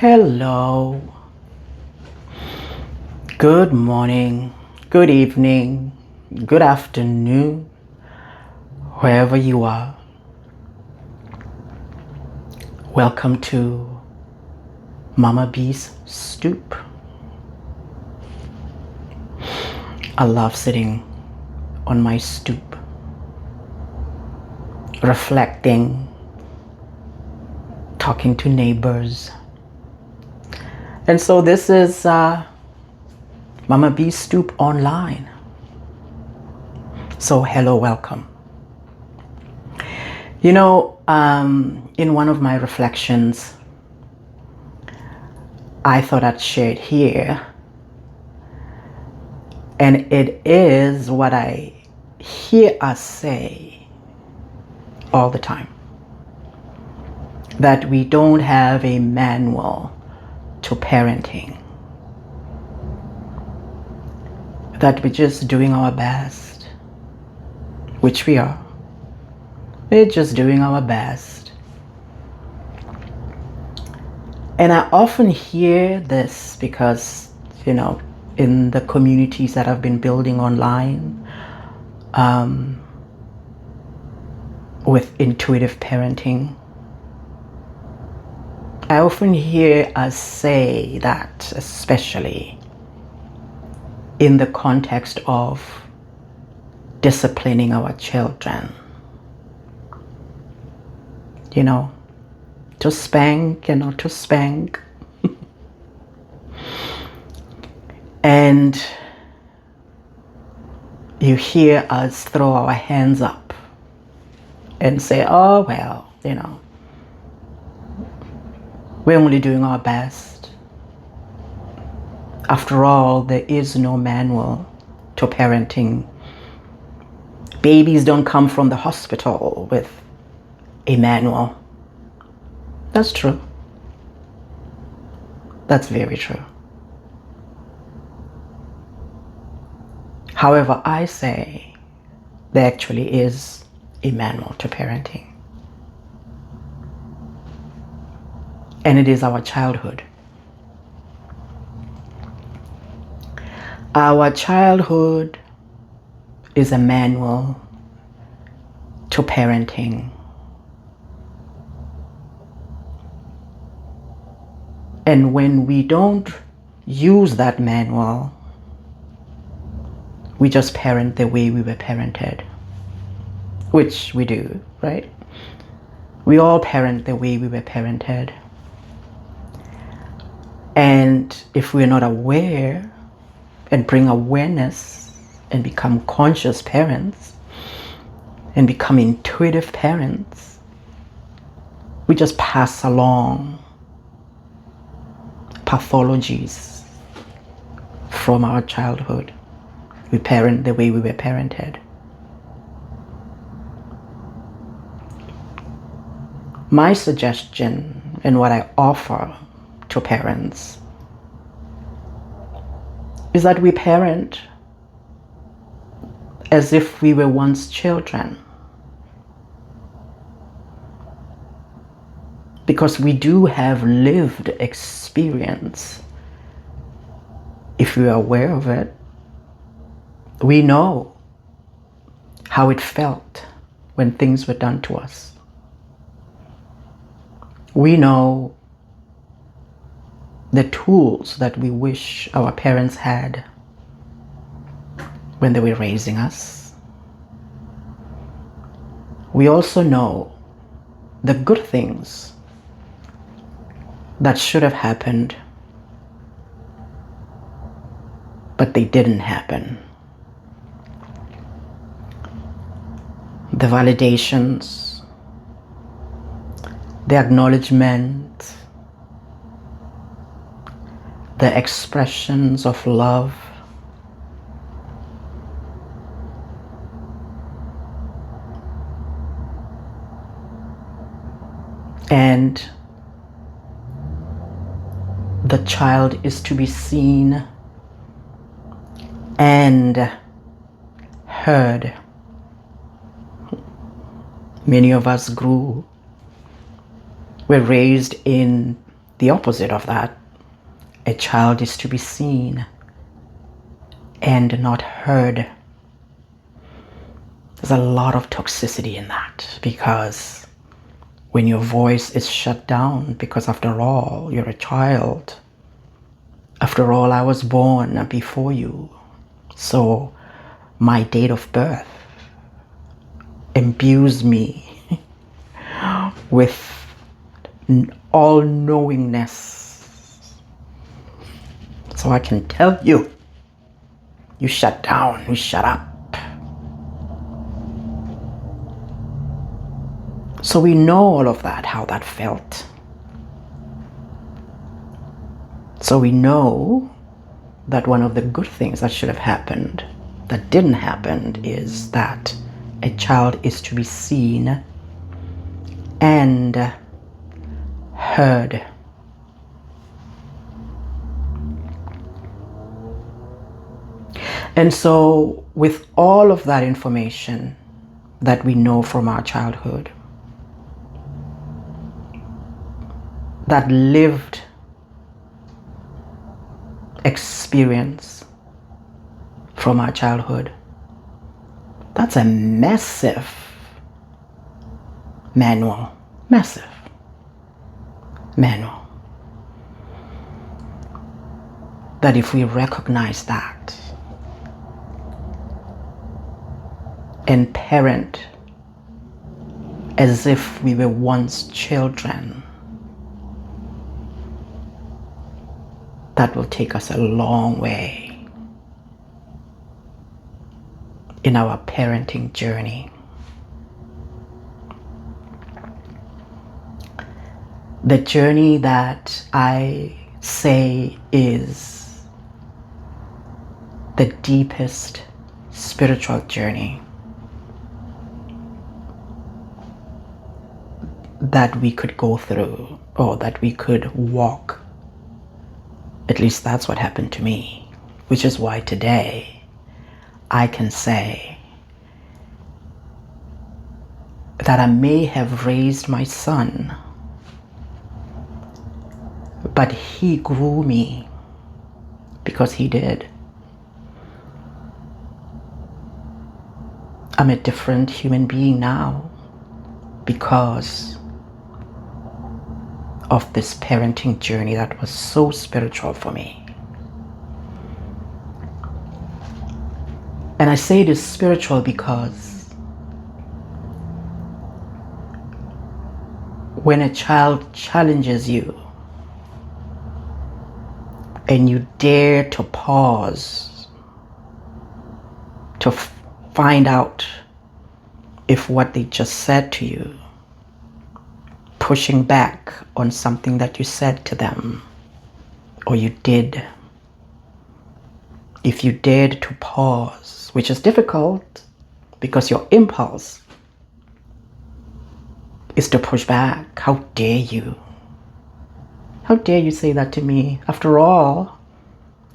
Hello, good morning, good evening, good afternoon, wherever you are. Welcome to Mama B's Stoop. I love sitting on my stoop, reflecting, talking to neighbors. And so this is Mama B Stoop Online. So hello, welcome. You know, in one of my reflections, I thought I'd share it here. And it is what I hear us say all the time. That we don't have a manual to parenting. That we're just doing our best, which we are. We're just doing our best. And I often hear this because, you know, in the communities that I've been building online with intuitive parenting, I often hear us say that, especially in the context of disciplining our children. You know, to spank and not to spank. And you hear us throw our hands up and say, oh, well, you know, we're only doing our best. After all, there is no manual to parenting. Babies don't come from the hospital with a manual. That's true. That's very true. However, I say there actually is a manual to parenting. And it is our childhood. Our childhood is a manual to parenting. And when we don't use that manual, we just parent the way we were parented, which we do, right? We all parent the way we were parented. And if we're not aware and bring awareness and become conscious parents and become intuitive parents, we just pass along pathologies from our childhood. We parent the way we were parented. My suggestion and what I offer to parents is that we parent as if we were once children. Because we do have lived experience. If we are aware of it, we know how it felt when things were done to us. We know the tools that we wish our parents had when they were raising us. We also know the good things that should have happened, but they didn't happen. The validations, the acknowledgement, the expressions of love, and the child is to be seen and heard. Many of us were raised in the opposite of that. A child is to be seen and not heard. There's a lot of toxicity in that, because when your voice is shut down, because after all, you're a child. After all, I was born before you. So my date of birth imbues me with all-knowingness. So I can tell you, you shut down, you shut up. So we know all of that, how that felt. So we know that one of the good things that should have happened, that didn't happen, is that a child is to be seen and heard. And so with all of that information that we know from our childhood, that lived experience from our childhood, that's a massive manual, massive manual. That if we recognize that and parent as if we were once children, that will take us a long way in our parenting journey. The journey that I say is the deepest spiritual journey that we could go through, or that we could walk. At least that's what happened to me, which is why today I can say that I may have raised my son, but he grew me, because he did. I'm a different human being now because of this parenting journey that was so spiritual for me. And I say it is spiritual because when a child challenges you and you dare to pause to find out if what they just said to you, pushing back on something that you said to them or you did, if you dared to pause, which is difficult because your impulse is to push back. How dare you? How dare you say that to me? After all,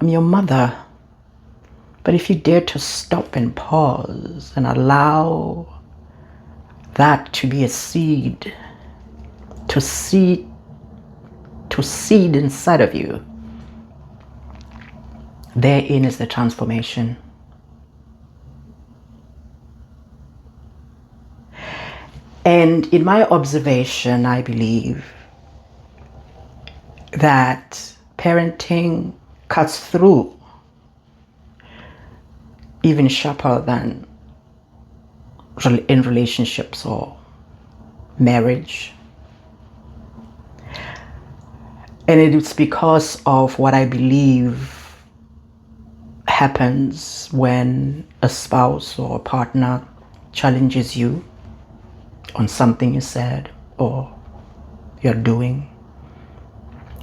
I'm your mother. But if you dare to stop and pause and allow that to be a seed, to seed inside of you, therein is the transformation. And in my observation, I believe that parenting cuts through even sharper than in relationships or marriage. And it's because of what I believe happens when a spouse or a partner challenges you on something you said or you're doing.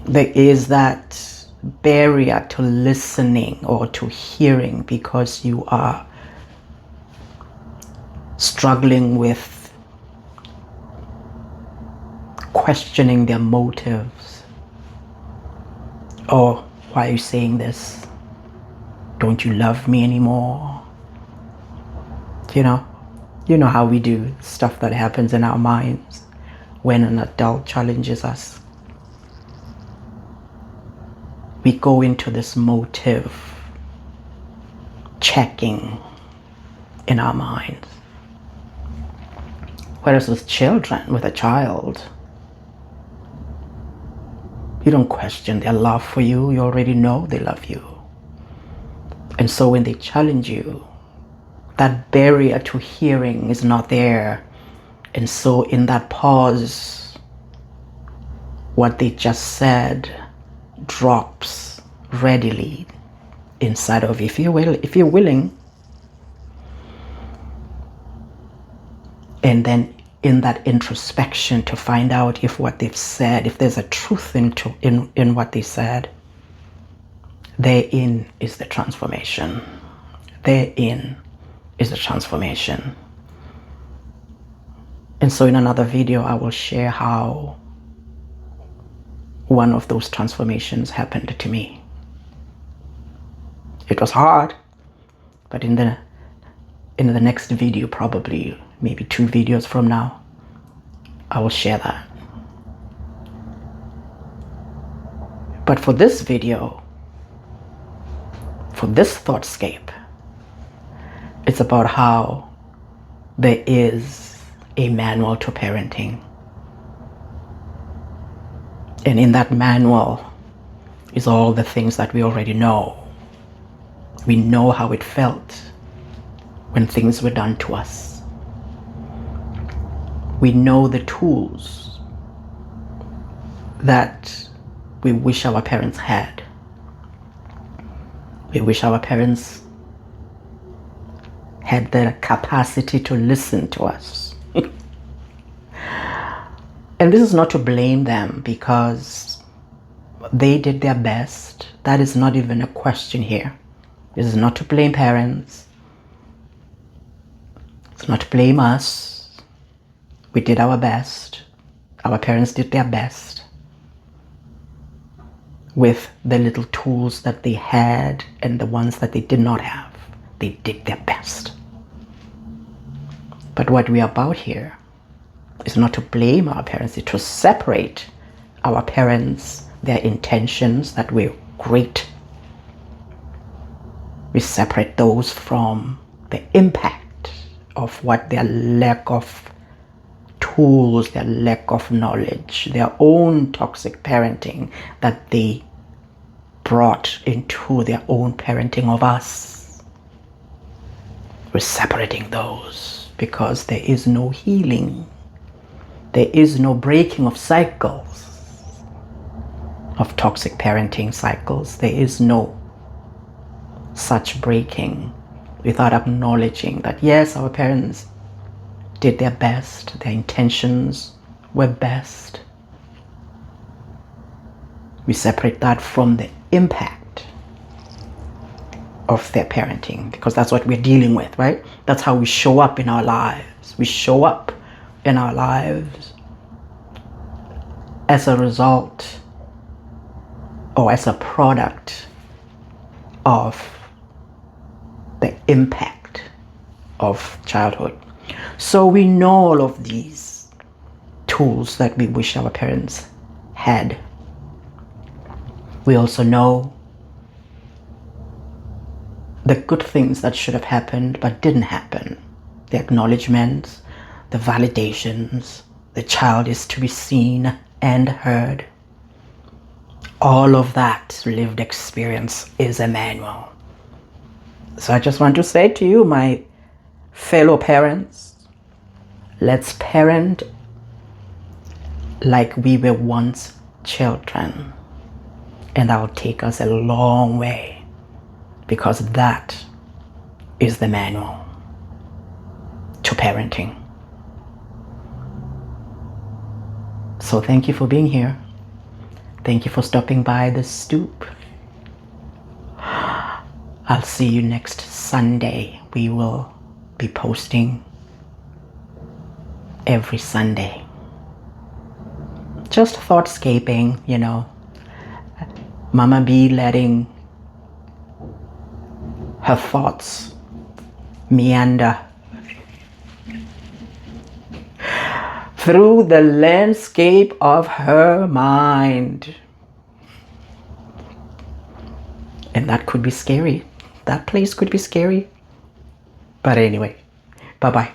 There is that barrier to listening or to hearing because you are struggling with questioning their motives. Or, why are you saying this? Don't you love me anymore? You know how we do stuff that happens in our minds when an adult challenges us. we go into this motive checking in our minds. Whereas with children, with a child, you don't question their love for you. You already know they love you. And so when they challenge you, that barrier to hearing is not there. And so in that pause, what they just said drops readily inside of you. If you're willing, and then in that introspection to find out if what they've said, if there's a truth in what they said, therein is the transformation. Therein is the transformation. And so in another video, I will share how one of those transformations happened to me. It was hard, but in the next video, probably maybe 2 videos from now, I will share that. But for this video, for this thoughtscape, it's about how there is a manual to parenting. And in that manual is all the things that we already know. We know how it felt when things were done to us. We know the tools that we wish our parents had. We wish our parents had the capacity to listen to us. And this is not to blame them, because they did their best. That is not even a question here. This is not to blame parents. It's not to blame us. We did our best. Our parents did their best with the little tools that they had and the ones that they did not have. They did their best. But what we are about here is not to blame our parents, it's to separate our parents, their intentions that were great. We separate those from the impact of what their lack of tools, their lack of knowledge, their own toxic parenting that they brought into their own parenting of us. We're separating those because there is no healing. There is no breaking of cycles, of toxic parenting cycles. There is no such breaking without acknowledging that, yes, our parents did their best, their intentions were best. We separate that from the impact of their parenting, because that's what we're dealing with, right? That's how we show up in our lives. We show up in our lives as a result or as a product of the impact of childhood. So we know all of these tools that we wish our parents had. We also know the good things that should have happened but didn't happen. The acknowledgements, the validations, the child is to be seen and heard. All of that lived experience is a manual. So I just want to say to you, my fellow parents, let's parent like we were once children. And that will take us a long way, because that is the manual to parenting. So thank you for being here. Thank you for stopping by the stoop. I'll see you next Sunday. We will be posting every Sunday. Just thoughtscaping, you know. mamaB letting her thoughts meander through the landscape of her mind. And that could be scary. That place could be scary. But anyway, bye-bye.